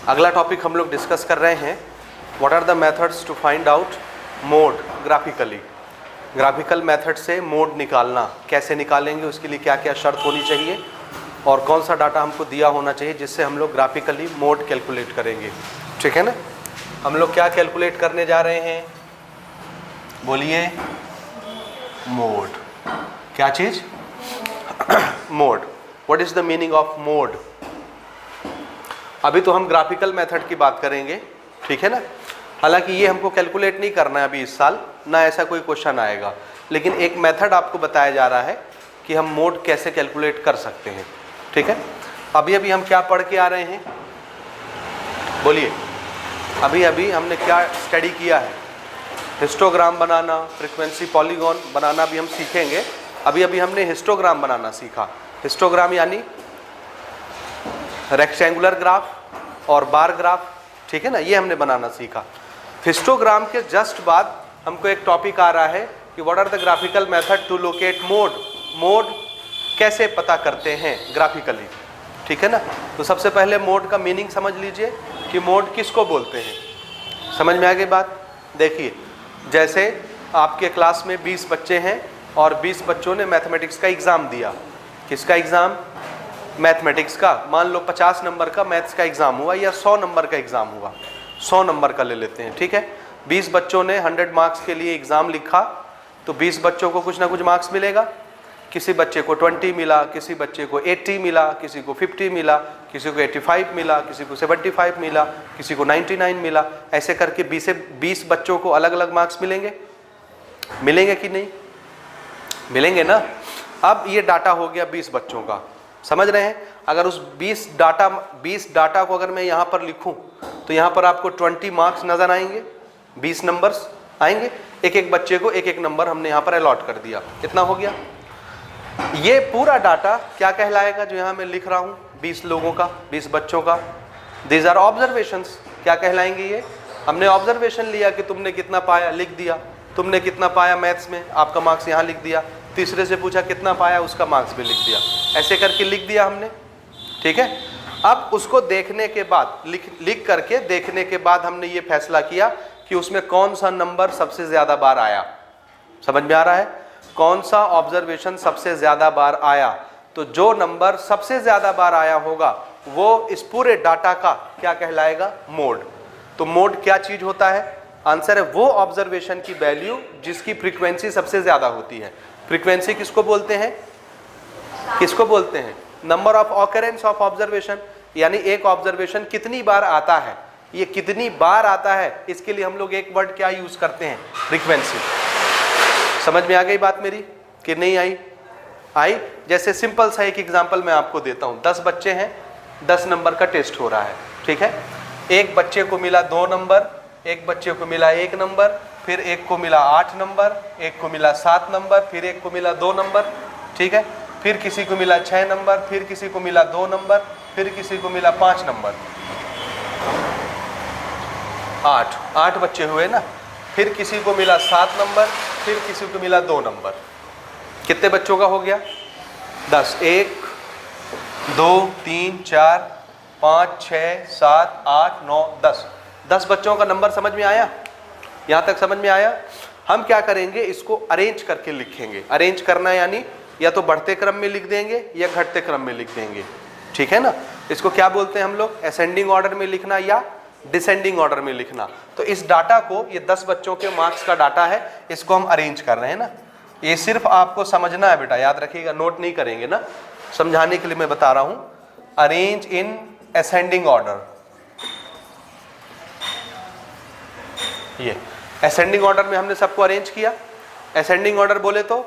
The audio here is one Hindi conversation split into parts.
अगला टॉपिक हम लोग डिस्कस कर रहे हैं, what are the methods to find out mode graphically. Graphical method से मोड निकालना, कैसे निकालेंगे, उसके लिए क्या क्या शर्त होनी चाहिए और कौन सा डाटा हमको दिया होना चाहिए जिससे हम लोग ग्राफिकली मोड कैलकुलेट करेंगे। ठीक है ना। हम लोग क्या कैलकुलेट करने जा रहे हैं, बोलिए, मोड। क्या चीज? Mode. What is the meaning of mode? अभी तो हम ग्राफिकल मेथड की बात करेंगे, ठीक है ना। हालांकि ये हमको कैलकुलेट नहीं करना है अभी इस साल, ना ऐसा कोई क्वेश्चन आएगा, लेकिन एक मेथड आपको बताया जा रहा है कि हम मोड कैसे कैलकुलेट कर सकते हैं। ठीक है। अभी अभी हम क्या पढ़ के आ रहे हैं, बोलिए। अभी अभी हमने क्या स्टडी किया है? हिस्टोग्राम बनाना, फ्रीक्वेंसी पॉलीगॉन बनाना भी हम सीखेंगे। अभी अभी हमने हिस्टोग्राम बनाना सीखा। हिस्टोग्राम यानी रेक्टेंगुलर ग्राफ और बार ग्राफ, ठीक है ना, ये हमने बनाना सीखा। हिस्टोग्राम के जस्ट बाद हमको एक टॉपिक आ रहा है कि what are the graphical method to locate mode. Mode कैसे पता करते हैं ग्राफिकली, ठीक है ना। तो सबसे पहले मोड का मीनिंग समझ लीजिए कि मोड किसको बोलते हैं। समझ में आ गई बात? देखिए, जैसे आपके क्लास में 20 बच्चे हैं और 20 बच्चों ने मैथमेटिक्स का एग्ज़ाम दिया। किसका एग्ज़ाम? मैथमेटिक्स का। मान लो 50 नंबर का मैथ्स का एग्ज़ाम हुआ या 100 नंबर का एग्ज़ाम हुआ, 100 नंबर का ले लेते हैं, ठीक है। 20 बच्चों ने 100 मार्क्स के लिए एग्ज़ाम लिखा, तो 20 बच्चों को कुछ ना कुछ मार्क्स मिलेगा। किसी बच्चे को 20 मिला, किसी बच्चे को 80 मिला, किसी को 50 मिला, किसी को 85 मिला, किसी को 75 मिला, किसी को 99 मिला। ऐसे करके 20 बच्चों को अलग अलग मार्क्स मिलेंगे। मिलेंगे कि नहीं? मिलेंगे ना। अब ये डाटा हो गया 20 बच्चों का, समझ रहे हैं। अगर उस 20 डाटा को अगर मैं यहाँ पर लिखूं तो यहाँ पर आपको 20 मार्क्स नजर आएंगे, 20 नंबर्स आएंगे। एक एक बच्चे को एक एक नंबर हमने यहाँ पर अलॉट कर दिया। कितना हो गया? ये पूरा डाटा क्या कहलाएगा जो यहाँ मैं लिख रहा हूँ 20 लोगों का, 20 बच्चों का? These are observations. क्या कहलाएंगे ये? हमने ऑब्जर्वेशन लिया कि तुमने कितना पाया, लिख दिया। तुमने कितना पाया मैथ्स में, आपका मार्क्स यहाँ लिख दिया। तीसरे से पूछा कितना पाया, उसका मार्क्स भी लिख दिया। ऐसे करके लिख दिया हमने, ठीक है। अब उसको देखने के बाद, लिख करके देखने के बाद हमने ये फैसला किया कि उसमें कौन सा नंबर सबसे ज्यादा बार आया। समझ में आ रहा है? कौन सा ऑब्जर्वेशन सबसे ज्यादा बार आया। तो जो नंबर सबसे ज्यादा बार आया होगा वो इस पूरे डाटा का क्या कहलाएगा? मोड। तो मोड क्या चीज होता है? आंसर है वो ऑब्जर्वेशन की वैल्यू जिसकी फ्रीक्वेंसी सबसे ज्यादा होती है। फ्रीक्वेंसी किसको बोलते हैं? किसको बोलते हैं? Number of occurrence of observation, यानी एक ऑब्जर्वेशन कितनी बार आता है। ये कितनी बार आता है, इसके लिए हम लोग एक वर्ड क्या यूज करते हैं? फ्रीक्वेंसी। समझ में आ गई बात मेरी कि नहीं आई? आई। जैसे सिंपल सा एक एग्जांपल मैं आपको देता हूं। 10 बच्चे हैं, 10 नंबर का टेस्ट हो रहा है, ठीक है। एक बच्चे को मिला 2 नंबर, एक बच्चे को मिला 1 नंबर, फिर एक को मिला 8 नंबर, एक को मिला 7 नंबर, फिर एक को मिला 2 नंबर, ठीक है। फिर किसी को मिला 6 नंबर, फिर किसी को मिला 2 नंबर, फिर किसी को मिला 5 नंबर। 8 बच्चे हुए ना। फिर किसी को मिला 7 नंबर, फिर किसी को मिला 2 नंबर। कितने बच्चों का हो गया? 10। 1 2 3 4 5 6 7 8 9 10। 10 बच्चों का नंबर समझ में आया? यहाँ तक समझ में आया? हम क्या करेंगे, इसको अरेंज करके लिखेंगे। अरेंज करना यानी या तो बढ़ते क्रम में लिख देंगे या घटते क्रम में लिख देंगे, ठीक है ना। इसको क्या बोलते हैं हम लोग? असेंडिंग ऑर्डर में लिखना या डिसेंडिंग ऑर्डर में लिखना। तो इस डाटा को, ये 10 बच्चों के मार्क्स का डाटा है, इसको हम अरेंज कर रहे हैं ना। ये सिर्फ आपको समझना है बेटा, याद रखिएगा, नोट नहीं करेंगे ना, समझाने के लिए मैं बता रहा हूं। Arrange in ascending order. ये असेंडिंग ऑर्डर में हमने सबको अरेंज किया। असेंडिंग ऑर्डर बोले तो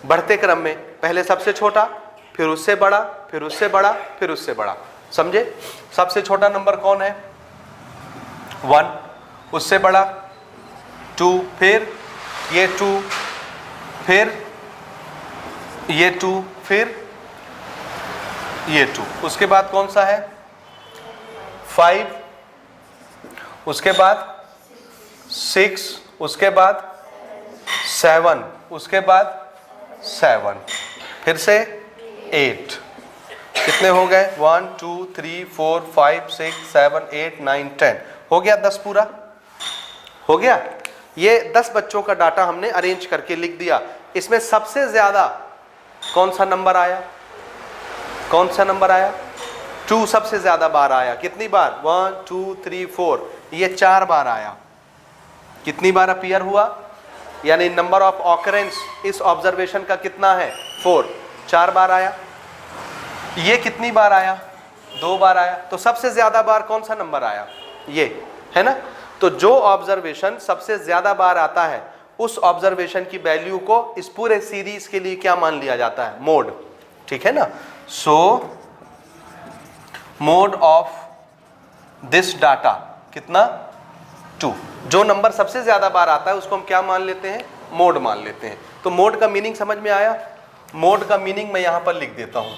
बढ़ते क्रम में, पहले सबसे छोटा, फिर उससे बड़ा, फिर उससे बड़ा, फिर उससे बड़ा। समझे? सबसे छोटा नंबर कौन है? 1। उससे बड़ा 2, फिर ये 2, फिर ये 2, फिर ये 2। उसके बाद कौन सा है? 5, उसके बाद 6, उसके बाद 7, उसके बाद 7, फिर से 8, कितने हो गए? 1 2 3 4 5 6 7 8 9 10 हो गया 10 पूरा हो गया। ये 10 बच्चों का डाटा हमने अरेंज करके लिख दिया। इसमें सबसे ज्यादा कौन सा नंबर आया? कौन सा नंबर आया? 2 सबसे ज्यादा बार आया। कितनी बार? 1 2 3 4 ये 4 बार आया। कितनी बार अपीयर हुआ? यानी नंबर ऑफ ऑकरेंस इस ऑब्जर्वेशन का कितना है? 4 4 बार आया। ये कितनी बार आया? 2 बार आया। तो सबसे ज्यादा बार कौन सा नंबर आया? ये है ना। तो जो ऑब्जर्वेशन सबसे ज्यादा बार आता है उस ऑब्जर्वेशन की वैल्यू को इस पूरे सीरीज के लिए क्या मान लिया जाता है? मोड। ठीक है ना। सो मोड ऑफ दिस डाटा कितना? 2। जो नंबर सबसे ज्यादा बार आता है उसको हम क्या मान लेते हैं? मोड मान लेते हैं। तो मोड का मीनिंग समझ में आया? मोड का मीनिंग मैं यहां पर लिख देता हूं।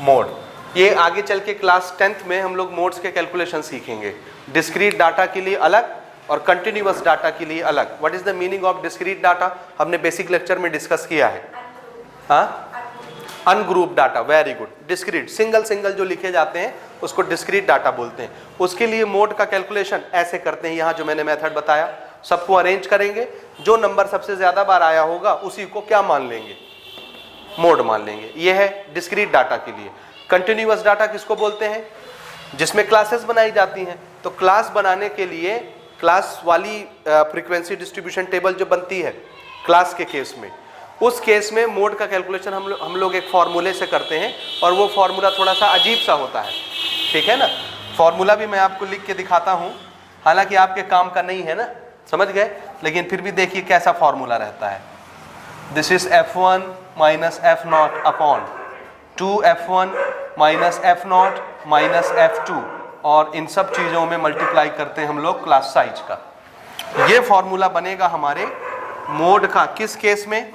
मोड, ये आगे चल के क्लास 10th में हम लोग मोड्स के कैलकुलेशन सीखेंगे। डिस्क्रीट डाटा के लिए अलग और कंटिन्यूअस डाटा के लिए अलग। What is the meaning of discrete data? हमने बेसिक लेक्चर में डिस्कस किया है। हाँ, ungroup data, very good. Discrete single single जो लिखे जाते हैं उसको डिस्क्रीट डाटा बोलते हैं। उसके लिए मोड का कैलकुलेशन ऐसे करते हैं। यहाँ जो मैंने मेथड बताया सबको अरेंज करेंगे, जो नंबर सबसे ज्यादा बार आया होगा उसी को क्या मान लेंगे? मोड मान लेंगे। ये है डिस्क्रीट डाटा के लिए। कंटिन्यूअस डाटा किसको बोलते हैं? जिसमें क्लासेस बनाई जाती हैं। तो क्लास बनाने के लिए क्लास वाली फ्रीक्वेंसी डिस्ट्रीब्यूशन टेबल जो बनती है क्लास के केस में, उस केस में मोड का कैलकुलेशन हम लोग एक फॉर्मूले से करते हैं और वो फॉर्मूला थोड़ा सा अजीब सा होता है। ठीक है ना। फॉर्मूला भी मैं आपको लिख के दिखाता हूँ, हालांकि आपके काम का नहीं है ना, समझ गए, लेकिन फिर भी देखिए कैसा फॉर्मूला रहता है। This is F1 minus F0 upon 2F1 minus F0 minus F2 और इन सब चीज़ों में मल्टीप्लाई करते हैं हम लोग क्लास साइज का। ये फॉर्मूला बनेगा हमारे मोड का। किस केस में?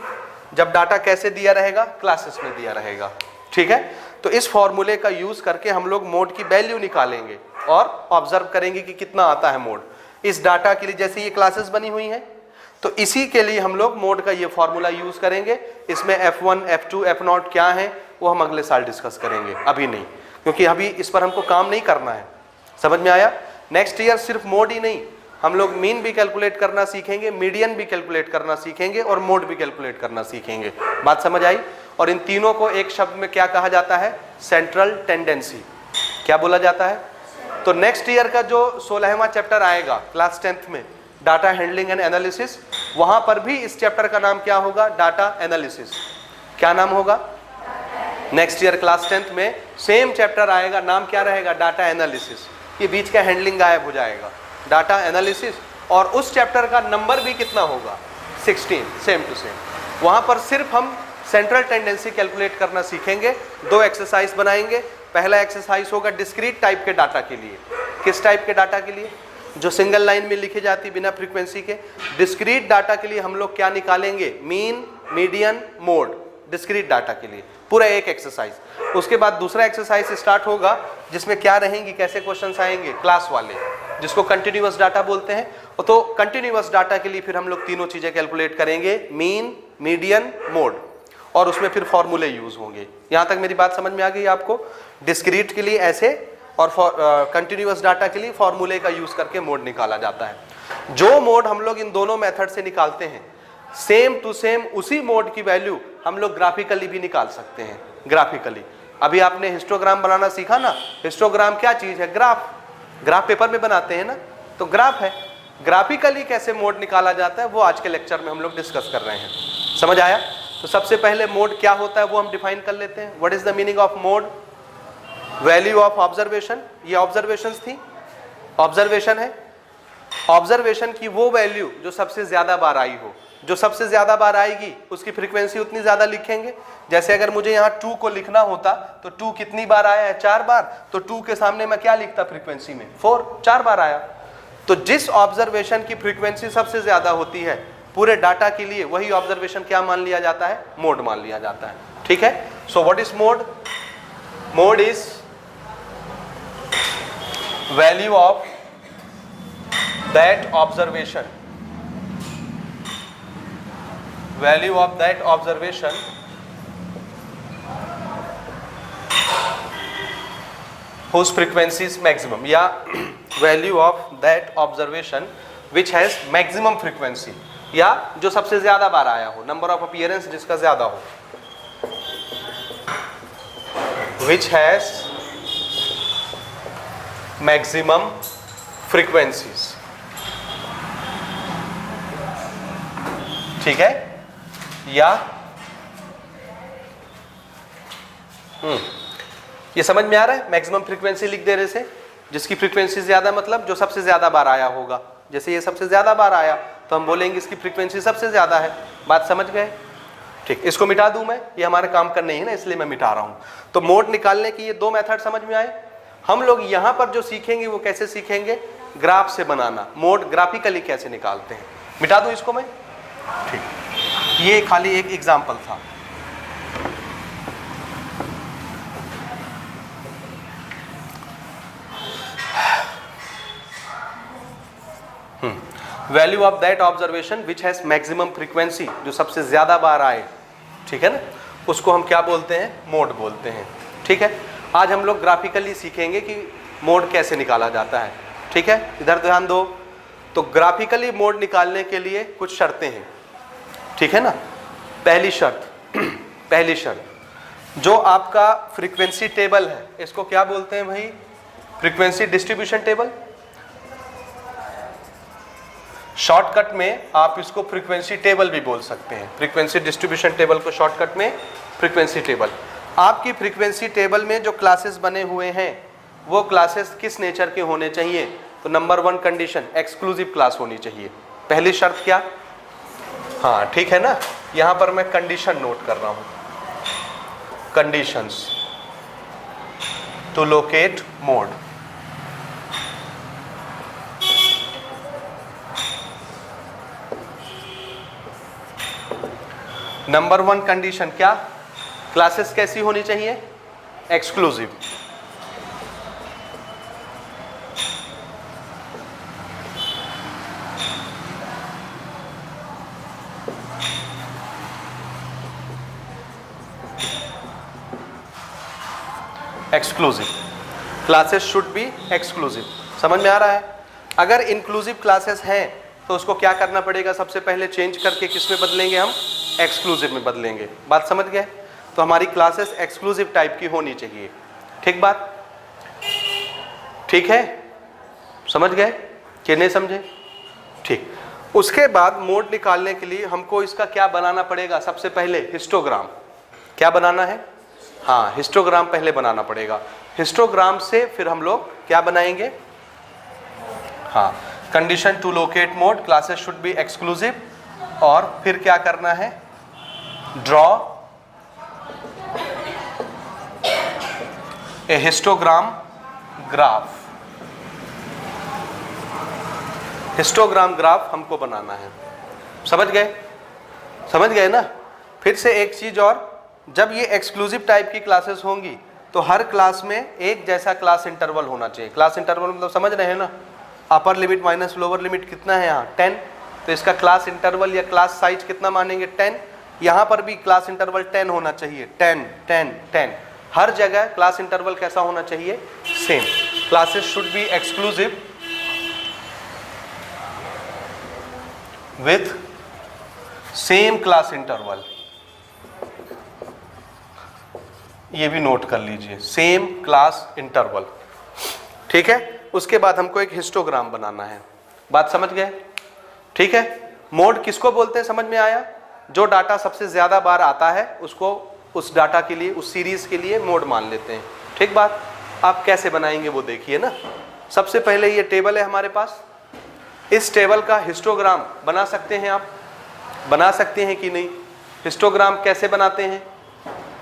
जब डाटा कैसे दिया रहेगा? क्लासेस में दिया रहेगा। ठीक है। तो इस फॉर्मूले का यूज करके हम लोग मोड की वैल्यू निकालेंगे और ऑब्जर्व करेंगे कि कितना आता है मोड इस डाटा के लिए। जैसे ये क्लासेस बनी हुई हैं तो इसी के लिए हम लोग मोड का ये फॉर्मूला यूज करेंगे। इसमें F1 F2 F0 क्या है वो हम अगले साल डिस्कस करेंगे, अभी नहीं, क्योंकि अभी इस पर हमको काम नहीं करना है। समझ में आया? नेक्स्ट ईयर सिर्फ मोड ही नहीं, हम लोग मीन भी कैलकुलेट करना सीखेंगे, मीडियन भी कैलकुलेट करना सीखेंगे और मोड भी कैलकुलेट करना सीखेंगे। बात समझ आई? और इन तीनों को एक शब्द में क्या कहा जाता है? Central tendency. क्या बोला जाता है? तो नेक्स्ट ईयर का जो 16वां चैप्टर आएगा क्लास 10th में, डाटा हैंडलिंग एंड एनालिसिस, वहां पर भी इस चैप्टर का नाम क्या होगा? Data analysis. क्या नाम होगा? नेक्स्ट ईयर क्लास 10th में सेम चैप्टर आएगा, नाम क्या रहेगा? Data analysis. ये बीच का हैंडलिंग गायब हो जाएगा, डाटा एनालिसिस। और उस चैप्टर का नंबर भी कितना होगा? 16, सेम टू सेम। वहां पर सिर्फ हम सेंट्रल टेंडेंसी कैलकुलेट करना सीखेंगे। 2 एक्सरसाइज बनाएंगे। पहला एक्सरसाइज होगा डिस्क्रीट टाइप के डाटा के लिए। किस टाइप के डाटा के लिए? जो सिंगल लाइन में लिखी जाती बिना फ्रीक्वेंसी के। डिस्क्रीट डाटा के लिए हम लोग क्या निकालेंगे? Mean, median, mode. Discrete data के लिए पूरा एक एक्सरसाइज। उसके बाद दूसरा एक्सरसाइज स्टार्ट होगा जिसमें क्या रहेंगी, कैसे क्वेश्चंस आएंगे? क्लास वाले, जिसको कंटिन्यूअस डाटा बोलते हैं। तो कंटिन्यूअस डाटा के लिए फिर हम लोग तीनों चीजें कैलकुलेट करेंगे, मीन, मीडियन, मोड, और उसमें फिर फॉर्मूले यूज होंगे। यहां तक मेरी बात समझ में आ गई आपको? डिस्क्रीट के लिए ऐसे और कंटिन्यूअस डाटा के लिए फॉर्मूले का यूज करके मोड निकाला जाता है। जो मोड हम लोग इन दोनों मेथड से निकालते हैं, सेम टू सेम उसी मोड की वैल्यू हम लोग ग्राफिकली भी निकाल सकते हैं। ग्राफिकली अभी आपने हिस्टोग्राम बनाना सीखा ना। हिस्टोग्राम क्या चीज है? ग्राफ। ग्राफ पेपर में बनाते हैं ना, तो ग्राफ है। ग्राफिकली कैसे मोड निकाला जाता है वो आज के लेक्चर में हम लोग डिस्कस कर रहे हैं। समझ आया? तो सबसे पहले मोड क्या होता है वो हम डिफाइन कर लेते हैं। What is the meaning of mode? Value of observation. ये ऑब्जर्वेशंस थी, ऑब्जर्वेशन है। ऑब्जर्वेशन की वो वैल्यू जो सबसे ज्यादा बार आई हो। जो सबसे ज्यादा बार आएगी उसकी फ्रीक्वेंसी उतनी ज्यादा लिखेंगे। जैसे अगर मुझे यहाँ 2 को लिखना होता तो 2 कितनी बार आया है? 4 बार। तो 2 के सामने मैं क्या लिखता फ्रीक्वेंसी में? 4, 4 बार आया। तो जिस ऑब्जर्वेशन की फ्रीक्वेंसी सबसे ज्यादा होती है पूरे डाटा के लिए, वही ऑब्जर्वेशन क्या मान लिया जाता है? मोड मान लिया जाता है। ठीक है। So what is mode? Mode is value of that observation, value of that observation whose frequency is maximum, या value of that observation which has maximum frequency, या जो सबसे ज्यादा बार आया हो, number of appearance जिसका ज्यादा हो, which has maximum frequencies. ठीक है, या ये समझ में आ रहा है? मैक्सिमम फ्रीक्वेंसी लिख दे रहे से, जिसकी फ्रीक्वेंसी ज्यादा मतलब जो सबसे ज्यादा बार आया होगा। जैसे ये सबसे ज्यादा बार आया तो हम बोलेंगे इसकी फ्रीक्वेंसी सबसे ज्यादा है। बात समझ गए? ठीक, इसको मिटा दूं मैं, ये हमारे काम का नहीं है ना, इसलिए मैं मिटा रहा हूं। तो मोड निकालने की ये दो मेथड समझ में आए। हम लोग यहां पर जो सीखेंगे वो कैसे सीखेंगे? ग्राफ से बनाना, मोड ग्राफिकली कैसे निकालते हैं। मिटा दूं इसको मैं? ठीक, ये खाली एक एग्जाम्पल था। Value of that observation which has maximum frequency, जो सबसे ज्यादा बार आए, ठीक है ना, उसको हम क्या बोलते हैं? मोड बोलते हैं। ठीक है, आज हम लोग ग्राफिकली सीखेंगे कि मोड कैसे निकाला जाता है। ठीक है, इधर ध्यान दो। तो ग्राफिकली मोड निकालने के लिए कुछ शर्तें हैं, ठीक है ना। पहली शर्त जो आपका फ्रीक्वेंसी टेबल है, इसको क्या बोलते हैं भाई? Frequency distribution table. शॉर्टकट में आप इसको फ्रीक्वेंसी टेबल भी बोल सकते हैं। फ्रीक्वेंसी डिस्ट्रीब्यूशन टेबल को शॉर्टकट में फ्रीक्वेंसी टेबल। आपकी फ्रीक्वेंसी टेबल में जो क्लासेस बने हुए हैं वो क्लासेस किस नेचर के होने चाहिए? तो नंबर 1 कंडीशन, एक्सक्लूसिव क्लास होनी चाहिए। पहली शर्त क्या? हाँ ठीक है ना, यहां पर मैं कंडीशन नोट कर रहा हूं, conditions to locate mode. Number 1 condition क्या? क्लासेस कैसी होनी चाहिए? Exclusive. Exclusive classes should be exclusive. समझ में आ रहा है? अगर इंक्लूसिव क्लासेस हैं तो उसको क्या करना पड़ेगा? सबसे पहले चेंज करके किस में बदलेंगे हम? एक्सक्लूसिव में बदलेंगे। बात समझ गए? तो हमारी क्लासेस एक्सक्लूसिव टाइप की होनी चाहिए। ठीक बात? ठीक है, समझ गए कि नहीं समझे? ठीक। उसके बाद मोड निकालने के लिए हमको इसका क्या बनाना पड़ेगा? सबसे पहले हिस्टोग्राम। क्या बनाना है? हाँ, हिस्टोग्राम पहले बनाना पड़ेगा। हिस्टोग्राम से फिर हम लोग क्या बनाएंगे? हाँ, condition to locate mode, classes should be exclusive, और फिर क्या करना है? Draw a histogram graph. Histogram graph हमको बनाना है। समझ गए? समझ गए ना? फिर से एक चीज और, जब ये एक्सक्लूसिव टाइप की क्लासेस होंगी तो हर क्लास में एक जैसा क्लास इंटरवल होना चाहिए। क्लास इंटरवल मतलब समझ रहे हैं ना? Upper limit minus lower limit कितना है यहाँ? 10। तो इसका क्लास इंटरवल या क्लास साइज कितना मानेंगे? 10। यहाँ पर भी क्लास इंटरवल 10 होना चाहिए। 10 10 10। हर जगह क्लास इंटरवल कैसा होना चाहिए? Same. Classes should be exclusive with same class interval. ये भी नोट कर लीजिए, सेम क्लास इंटरवल। ठीक है, उसके बाद हमको एक हिस्टोग्राम बनाना है। बात समझ गए? ठीक है। मोड किसको बोलते हैं? समझ में आया? जो डाटा सबसे ज्यादा बार आता है उसको, उस डाटा के लिए, उस सीरीज के लिए मोड मान लेते हैं। ठीक बात? आप कैसे बनाएंगे वो देखिए ना। सबसे पहले ये टेबल है हमारे पास, इस टेबल का हिस्टोग्राम बना सकते हैं। आप बना सकते हैं कि नहीं? हिस्टोग्राम कैसे बनाते हैं?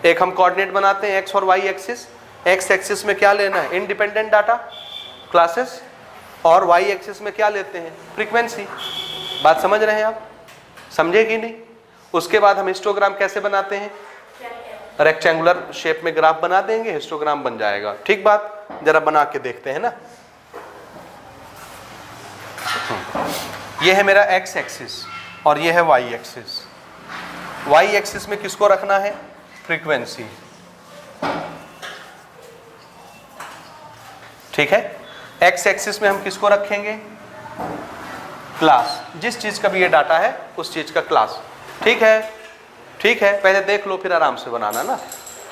एक हम कोऑर्डिनेट बनाते हैं, एक्स और वाई एक्सिस। एक्स एक्सिस में क्या लेना है? इंडिपेंडेंट डाटा क्लासेस, और वाई एक्सिस में क्या लेते हैं? फ्रीक्वेंसी। बात समझ रहे हैं आप? समझे कि नहीं? उसके बाद हम हिस्टोग्राम कैसे बनाते हैं? रेक्टेंगुलर शेप में ग्राफ बना देंगे, हिस्टोग्राम बन जाएगा। ठीक बात? जरा बना के देखते हैं ना। ये है मेरा एक्स एक्सिस और ये है वाई एक्सिस। वाई एक्सिस में किसको रखना है? फ्रीक्वेंसी। ठीक है। एक्स एक्सिस में हम किसको रखेंगे? क्लास, जिस चीज का भी ये डाटा है उस चीज का क्लास। ठीक है, ठीक है, पहले देख लो फिर आराम से बनाना ना,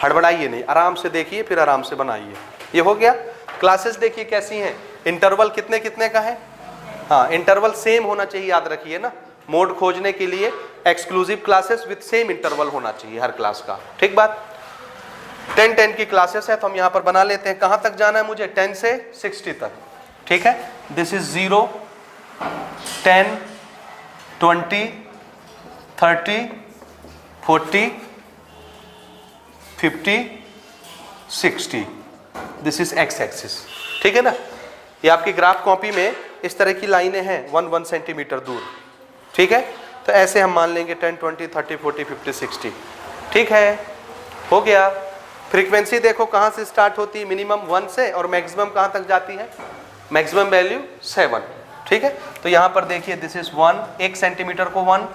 हड़बड़ाइए नहीं, आराम से देखिए फिर आराम से बनाइए। ये हो गया। क्लासेस देखिए कैसी हैं, इंटरवल कितने कितने का है? हाँ, इंटरवल सेम होना चाहिए, याद रखिए ना। मोड खोजने के लिए exclusive classes with same interval होना चाहिए हर क्लास का, ठीक बात। 10 की क्लासेस है तो हम यहाँ पर बना लेते हैं। कहाँ तक जाना है मुझे? 10 से 60 तक, ठीक है। This is 0, 10, 20, 30, 40, 50, 60। This is x axis, ठीक है ना। ये आपकी ग्राफ कॉपी में इस तरह की लाइनें हैं 1 सेंटीमीटर दूर, ठीक है। तो ऐसे हम मान लेंगे 10, 20, 30, 40, 50, 60, ठीक है, हो गया। फ्रीक्वेंसी देखो कहाँ से स्टार्ट होती है, मिनिमम 1 से, और मैक्सिमम कहाँ तक जाती है? मैक्सिमम वैल्यू 7, ठीक है। तो यहाँ पर देखिए दिस इज 1, 1 सेंटीमीटर को 1,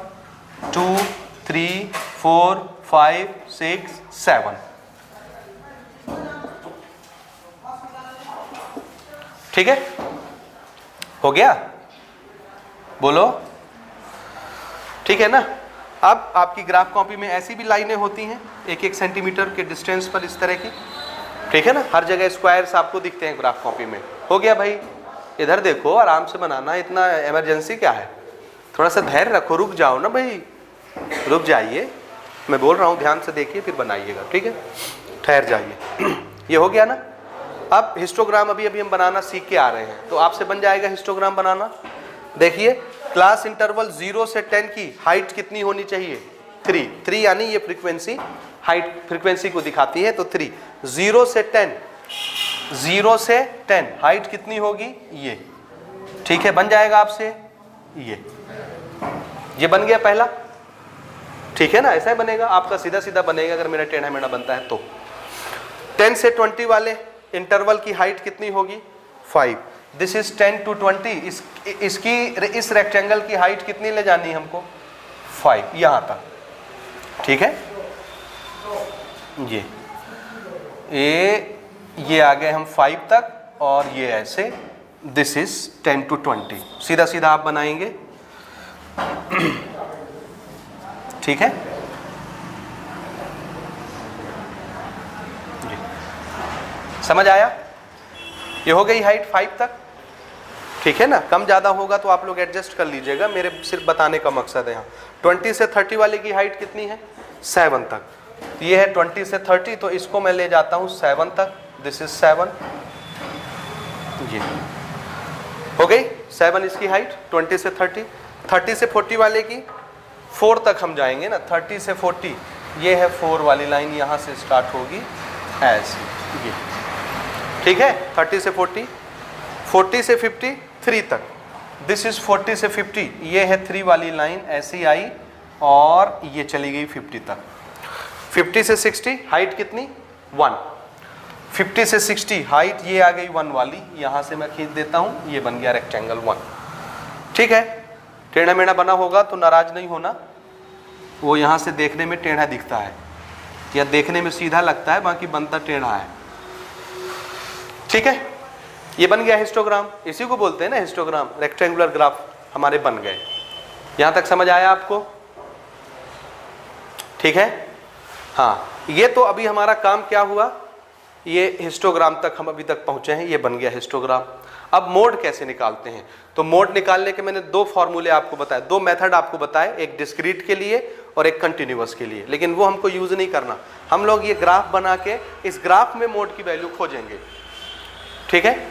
2, 3, 4, 5, 6, 7, ठीक है, हो गया, बोलो, ठीक है ना। अब आपकी ग्राफ कॉपी में ऐसी भी लाइनें होती हैं 1-1 सेंटीमीटर के डिस्टेंस पर, इस तरह की, ठीक है ना। हर जगह स्क्वायर्स आपको दिखते हैं ग्राफ कॉपी में। हो गया भाई, इधर देखो, आराम से बनाना, इतना इमरजेंसी क्या है? थोड़ा सा धैर्य रखो, रुक जाओ ना भाई, रुक जाइए, मैं बोल रहा हूँ, ध्यान से देखिए फिर बनाइएगा, ठीक है, ठहर जाइए। ये हो गया ना। अब हिस्टोग्राम अभी अभी हम बनाना सीख के आ रहे हैं, तो आपसे बन जाएगा हिस्टोग्राम बनाना। देखिए, क्लास इंटरवल 0 से 10 की हाइट कितनी होनी चाहिए? 3 यानी ये फ्रीक्वेंसी, हाइट फ्रीक्वेंसी को दिखाती है, तो 3। 0 से 10 हाइट कितनी होगी? ये, ठीक है, बन जाएगा आपसे ये बन गया पहला, ठीक है ना। ऐसा ही बनेगा आपका, सीधा सीधा बनेगा अगर मेरा टेढ़ा मेढ़ा बनता है तो। 10 से 20 वाले इंटरवल की हाइट कितनी होगी? 5। This is 10 to 20। इस रेक्टेंगल की हाइट कितनी ले जानी है हमको? 5, यहां तक, ठीक है। ये आ गए हम 5 तक, और ये ऐसे, दिस इज 10 to 20। सीधा सीधा आप बनाएंगे, ठीक है। समझ आया? ये हो गई हाइट 5 तक, ठीक है ना। कम ज़्यादा होगा तो आप लोग एडजस्ट कर लीजिएगा, मेरे सिर्फ बताने का मकसद है यहाँ। 20 से 30 वाले की हाइट कितनी है? 7 तक। ये है 20 से 30, तो इसको मैं ले जाता हूँ 7 तक, दिस इज 7, ये हो गई 7 इसकी हाइट 20 से 30। 30 से 40 वाले की 4 तक हम जाएंगे ना, 30 से 40, ये है 4 वाली लाइन, यहाँ से स्टार्ट होगी ऐसे, ये, ठीक है। 30 से 40, 40 से 50, 3 तक, दिस इज 40 से 50, ये है 3 वाली लाइन, ऐसी आई और ये चली गई 50 तक। 50 से 60 हाइट कितनी? 1। 50 से 60 हाइट ये आ गई 1 वाली, यहाँ से मैं खींच देता हूँ, ये बन गया रेक्टेंगल 1, ठीक है। टेढ़ा मेढ़ा बना होगा तो नाराज नहीं होना, वो यहाँ से देखने में टेढ़ा दिखता है या देखने में सीधा लगता है, बाकी बनता टेढ़ा है, ठीक है। ये बन गया हिस्टोग्राम, इसी को बोलते हैं ना हिस्टोग्राम, रेक्टेंगुलर ग्राफ हमारे बन गए। यहाँ तक समझ आया आपको? ठीक है, हाँ। ये तो अभी हमारा काम क्या हुआ, ये हिस्टोग्राम तक हम अभी तक पहुंचे हैं, ये बन गया हिस्टोग्राम। अब मोड कैसे निकालते हैं? तो मोड निकालने के मैंने 2 फॉर्मूले आपको बताए, 2 मेथड आपको बताए, एक डिस्क्रीट के लिए और एक कंटिन्यूअस के लिए, लेकिन वो हमको यूज नहीं करना। हम लोग ये ग्राफ बना के इस ग्राफ में मोड की वैल्यू खोजेंगे, ठीक है,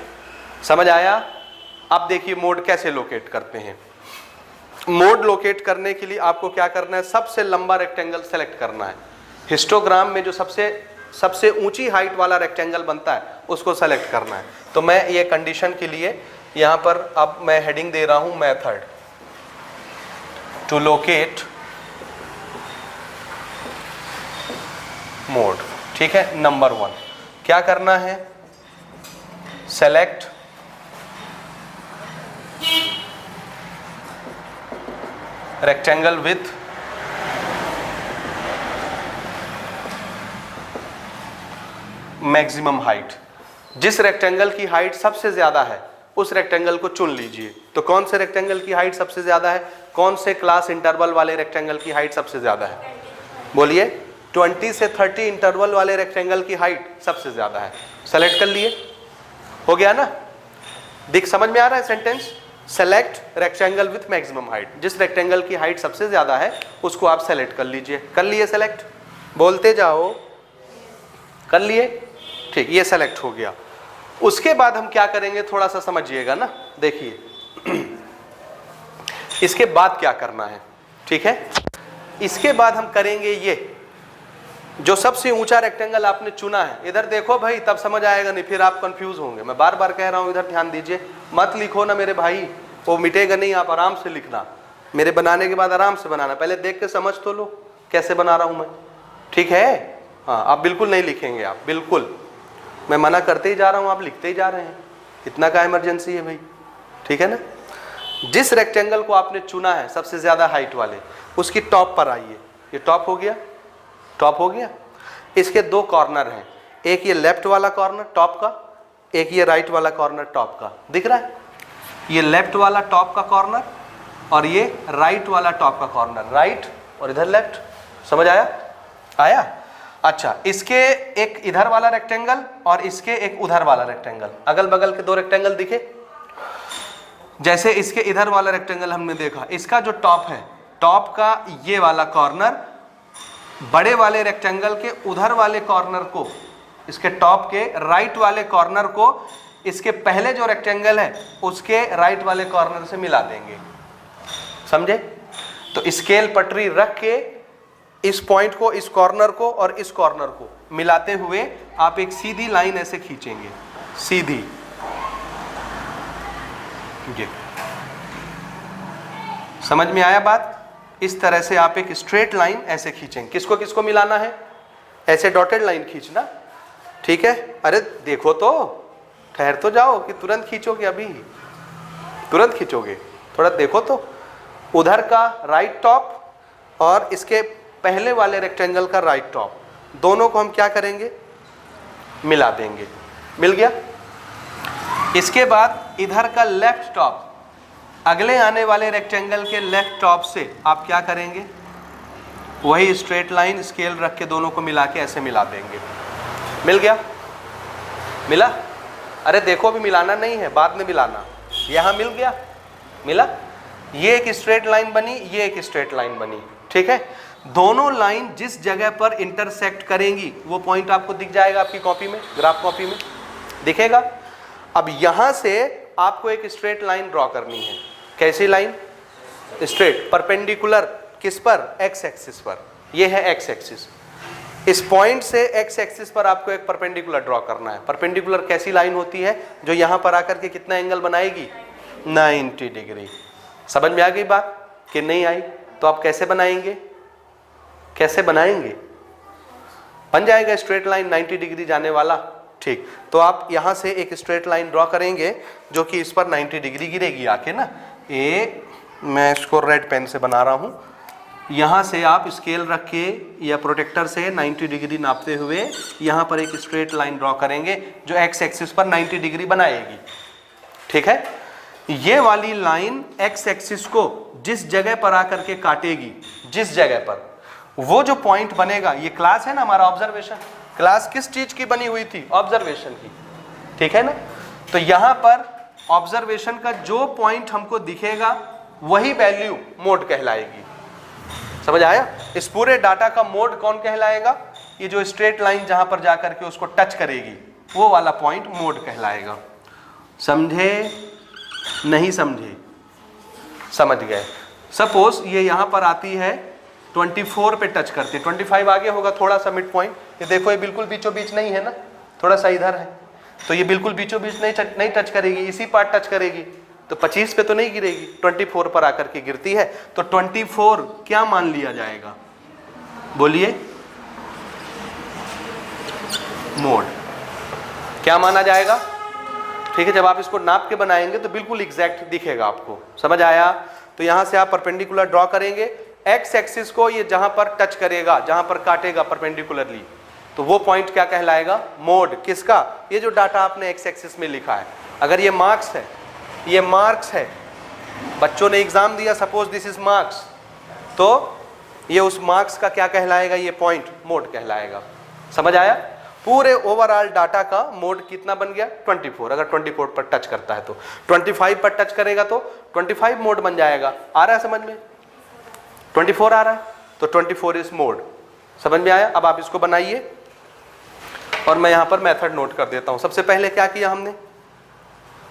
समझ आया? अब देखिए मोड कैसे लोकेट करते हैं। मोड लोकेट करने के लिए आपको क्या करना है, सबसे लंबा रेक्टेंगल सेलेक्ट करना है। हिस्टोग्राम में जो सबसे ऊंची हाइट वाला रेक्टेंगल बनता है उसको सेलेक्ट करना है। तो मैं ये कंडीशन के लिए यहाँ पर अब मैं हेडिंग दे रहा हूँ मेथड टू लोकेट मोड, ठीक है। नंबर 1 क्या करना है, select rectangle with maximum height. जिस रेक्टेंगल की हाइट सबसे ज्यादा है उस रेक्टेंगल को चुन लीजिए। तो कौन से रेक्टेंगल की हाइट सबसे ज्यादा है, कौन से क्लास इंटरवल वाले रेक्टेंगल की हाइट सबसे ज्यादा है? बोलिए। 20 से 30 इंटरवल वाले रेक्टेंगल की हाइट सबसे ज्यादा है। सेलेक्ट कर लिए, हो गया ना? दिख समझ में आ रहा है sentence? Select rectangle with maximum height, जिस रेक्टेंगल की हाइट सबसे ज्यादा है उसको आप सेलेक्ट कर लीजिए। कर लिए सेलेक्ट? बोलते जाओ। कर लिए? ठीक, ये सेलेक्ट हो गया। उसके बाद हम क्या करेंगे थोड़ा सा समझिएगा ना, देखिए इसके बाद क्या करना है, ठीक है? इसके बाद हम करेंगे ये जो सबसे ऊंचा रेक्टेंगल आपने चुना है, इधर देखो भाई, तब समझ आएगा, नहीं फिर आप कंफ्यूज होंगे। मैं बार बार कह रहा हूं, इधर ध्यान दीजिए, मत लिखो ना मेरे भाई, वो मिटेगा नहीं, आप आराम से लिखना। मेरे बनाने के बाद आराम से बनाना, पहले देख के समझ तो लो कैसे बना रहा हूं मैं, ठीक है? हाँ, आप बिल्कुल नहीं लिखेंगे, आप बिल्कुल, मैं मना करते ही जा रहा हूं, आप लिखते ही जा रहे हैं। इतना क्या इमरजेंसी है भाई, ठीक है ना? जिस रेक्टेंगल को आपने चुना है सबसे ज्यादा हाइट वाले, उसकी टॉप पर आइए। ये टॉप हो गया, टॉप हो गया। इसके दो कॉर्नर हैं, एक ये लेफ्ट वाला कॉर्नर टॉप का, एक ये राइट वाला कॉर्नर टॉप का। दिख रहा है? ये लेफ्ट वाला टॉप का कॉर्नर और ये राइट वाला टॉप का कॉर्नर, राइट और इधर लेफ्ट। समझ आया? आया? अच्छा, इसके एक इधर वाला रेक्टेंगल और इसके एक उधर वाला रेक्टेंगल, अगल बगल के दो रेक्टेंगल दिखे? जैसे इसके इधर वाला रेक्टेंगल हमने देखा, इसका जो टॉप है, टॉप का ये वाला कॉर्नर बड़े वाले रेक्टेंगल के उधर वाले कॉर्नर को, इसके टॉप के राइट वाले कॉर्नर को इसके पहले जो रेक्टेंगल है उसके राइट वाले कॉर्नर से मिला देंगे। समझे? तो स्केल पटरी रख के इस पॉइंट को, इस कॉर्नर को और इस कॉर्नर को मिलाते हुए आप एक सीधी लाइन ऐसे खींचेंगे, सीधी। ये समझ में आया बात? इस तरह से आप एक स्ट्रेट लाइन ऐसे खींचेंगे। किसको किसको मिलाना है? ऐसे डॉटेड लाइन खींचना, ठीक है? अरे देखो तो, ठहर तो जाओ कि तुरंत खींचोगे, अभी तुरंत खींचोगे, थोड़ा देखो तो। उधर का राइट टॉप और इसके पहले वाले रेक्टेंगल का राइट टॉप, दोनों को हम क्या करेंगे? मिला देंगे। मिल गया? इसके बाद इधर का लेफ्ट टॉप अगले आने वाले रेक्टेंगल के लेफ्ट टॉप से आप क्या करेंगे? वही स्ट्रेट लाइन स्केल रख के दोनों को मिला के ऐसे मिला देंगे। मिल गया? मिला? अरे देखो, अभी मिलाना नहीं है, बाद में मिलाना। यहां मिल गया? मिला? ये एक स्ट्रेट लाइन बनी, ये एक स्ट्रेट लाइन बनी, ठीक है? दोनों लाइन जिस जगह पर इंटरसेक्ट करेंगी वो पॉइंट आपको दिख जाएगा आपकी कॉपी में, ग्राफ कॉपी में दिखेगा। अब यहां से आपको एक स्ट्रेट लाइन ड्रॉ करनी है। कैसी लाइन? स्ट्रेट, परपेंडिकुलर किस पर? एक्स एक्सिस पर। ये है एक्स एक्सिस। इस पॉइंट से एक्स एक्सिस पर आपको एक परपेंडिकुलर ड्रॉ करना है। परपेंडिकुलर कैसी लाइन होती है? जो यहां पर आकर के कितना एंगल बनाएगी? 90 डिग्री। समझ में आ गई बात कि नहीं आई? तो आप कैसे बनाएंगे? कैसे बनाएंगे? बन जाएगा स्ट्रेट लाइन 90 डिग्री जाने वाला, ठीक। तो आप यहां से एक स्ट्रेट लाइन ड्रॉ करेंगे जो कि इस पर 90 डिग्री गिरेगी आके ना। मैं इसको रेड पेन से बना रहा हूं। यहां से आप स्केल रख के या प्रोटेक्टर से 90 डिग्री नापते हुए यहां पर एक स्ट्रेट लाइन ड्रॉ करेंगे जो एक्स एक्सिस पर 90 डिग्री बनाएगी, ठीक है। ये वाली लाइन एक्स एक्सिस को जिस जगह पर आकर के काटेगी, जिस जगह पर, वो जो पॉइंट बनेगा, ये क्लास है ना हमारा ऑब्जर्वेशन। क्लास किस चीज की बनी हुई थी? ऑब्जर्वेशन की, ठीक है ना। तो यहां पर ऑब्जर्वेशन का जो पॉइंट हमको दिखेगा वही वैल्यू मोड कहलाएगी। समझ आया? इस पूरे डाटा का मोड कौन कहलाएगा? ये जो स्ट्रेट लाइन जहां पर जाकर के उसको टच करेगी वो वाला पॉइंट मोड कहलाएगा। समझे? नहीं समझे? समझ गए। सपोज ये यहां पर आती है 24 पे टच करती है, 25 आगे होगा थोड़ा सा मिड पॉइंट। ये देखो, ये बिल्कुल बीचों बीच नहीं है ना, थोड़ा सा इधर है, तो ये बिल्कुल बीचों बीच नहीं टच करेगी, इसी पार्ट टच करेगी। तो 25 पे तो नहीं गिरेगी, 24 पर आकर के गिरती है। तो 24 क्या मान लिया जाएगा? बोलिए। मोड क्या माना जाएगा? ठीक है, जब आप इसको नाप के बनाएंगे तो बिल्कुल एग्जैक्ट दिखेगा आपको। समझ आया? तो यहां से आप परपेंडिकुलर ड्रॉ करेंगे। एक्स एक्सिस को ये जहां पर टच करेगा, जहां पर काटेगा परपेंडिकुलरली, तो वो पॉइंट क्या कहलाएगा? मोड। किसका? ये जो डाटा आपने एक्स एक्सिस में लिखा है, अगर ये मार्क्स है, ये मार्क्स है, बच्चों ने एग्जाम दिया, सपोज दिस इज मार्क्स, तो ये उस मार्क्स का क्या कहलाएगा? ये पॉइंट मोड कहलाएगा। समझ आया? पूरे ओवरऑल डाटा का मोड कितना बन गया? 24। अगर 24 पर टच करता है तो 25 पर टच करेगा तो 25 मोड बन जाएगा। आ रहा है समझ में? 24 आ रहा है तो 24 इज मोड। समझ में आया? अब आप इसको बनाइए और मैं यहां पर मेथड नोट कर देता हूं। सबसे पहले क्या किया हमने?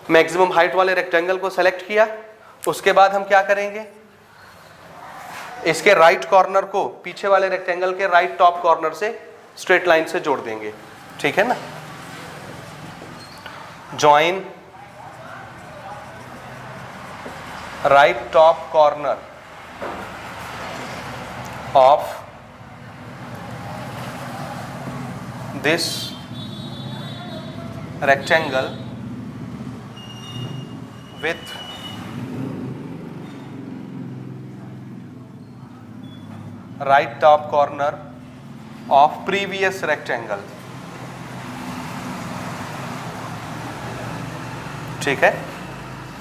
मैक्सिमम हाइट वाले रेक्टेंगल को सेलेक्ट किया। उसके बाद हम क्या करेंगे? इसके राइट कॉर्नर को पीछे वाले रेक्टेंगल के राइट टॉप कॉर्नर से स्ट्रेट लाइन से जोड़ देंगे। ठीक है ना? Join right top corner of this rectangle with right top corner of previous rectangle। ठीक है?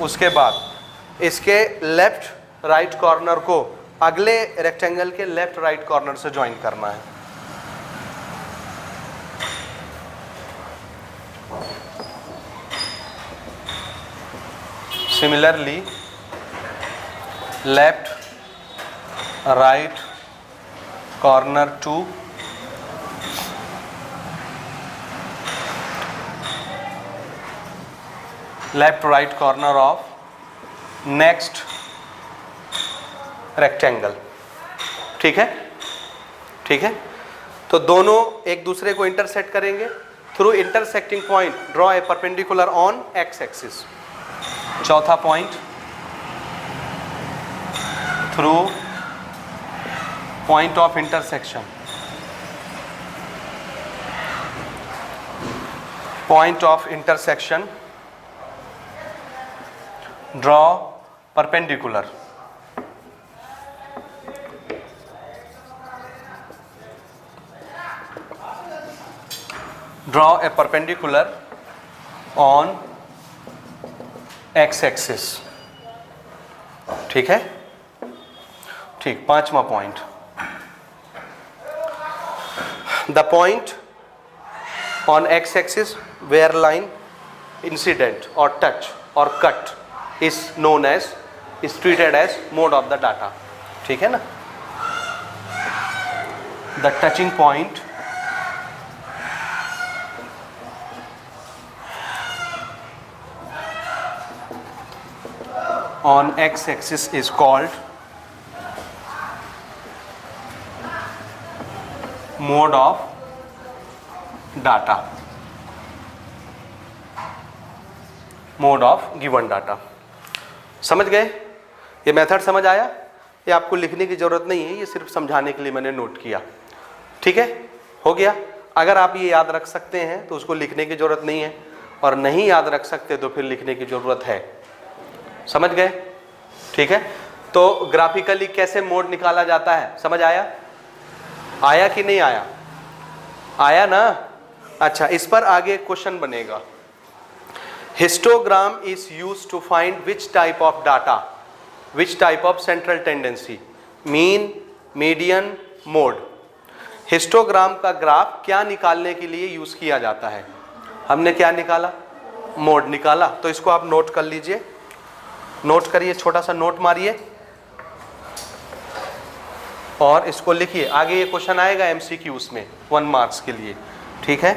उसके बाद इसके लेफ्ट राइट कॉर्नर को अगले रेक्टेंगल के लेफ्ट राइट कॉर्नर से ज्वाइन करना है। Similarly, left right corner to left right corner of next rectangle। ठीक है? ठीक है? तो दोनों एक दूसरे को इंटरसेक्ट करेंगे। Through intersecting point draw a perpendicular on X axis. चौथा point, through point of intersection, point of intersection draw perpendicular, draw a perpendicular on X axis. ठीक है? ठीक। पांचवा point, the point on X axis where line incident और टच और cut is known as, is treated as mode of the data. ठीक है ना? The touching point on x-axis is called mode of data, mode of given data। समझ गए? ये मेथड समझ आया? ये आपको लिखने की जरूरत नहीं है, ये सिर्फ समझाने के लिए मैंने नोट किया। ठीक है? हो गया? अगर आप ये याद रख सकते हैं तो उसको लिखने की जरूरत नहीं है, और नहीं याद रख सकते तो फिर लिखने की जरूरत है। समझ गए? ठीक है? तो ग्राफिकली कैसे मोड निकाला जाता है समझ आया? आया कि नहीं आया? आया ना? अच्छा, इस पर आगे क्वेश्चन बनेगा। Histogram is used to find which type of data, which type of central tendency, mean, median, mode. Histogram का ग्राफ क्या निकालने के लिए यूज किया जाता है? हमने क्या निकाला? मोड निकाला। तो इसको आप नोट कर लीजिए, नोट करिए, छोटा सा नोट मारिए और इसको लिखिए। आगे ये क्वेश्चन आएगा एमसीक्यूज में 1 मार्क्स के लिए। ठीक है?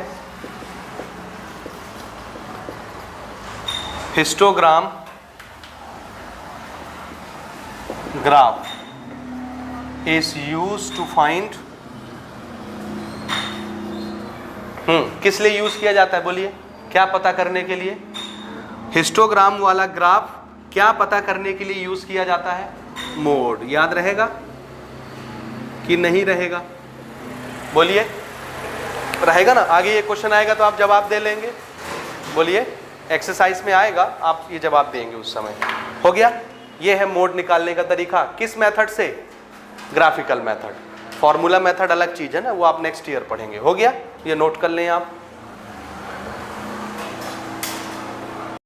Histogram graph is used to find, किस लिए यूज किया जाता है बोलिए? क्या पता करने के लिए? हिस्टोग्राम वाला ग्राफ क्या पता करने के लिए यूज किया जाता है? मोड। याद रहेगा कि नहीं रहेगा? बोलिए, रहेगा ना? आगे ये क्वेश्चन आएगा तो आप जवाब दे लेंगे। बोलिए, एक्सरसाइज में आएगा, आप ये जवाब देंगे उस समय। हो गया? ये है मोड निकालने का तरीका। किस मेथड से? Graphical method. फॉर्मूला मेथड अलग चीज़ है ना, वो आप नेक्स्ट ईयर पढ़ेंगे। हो गया, ये नोट कर लें आप।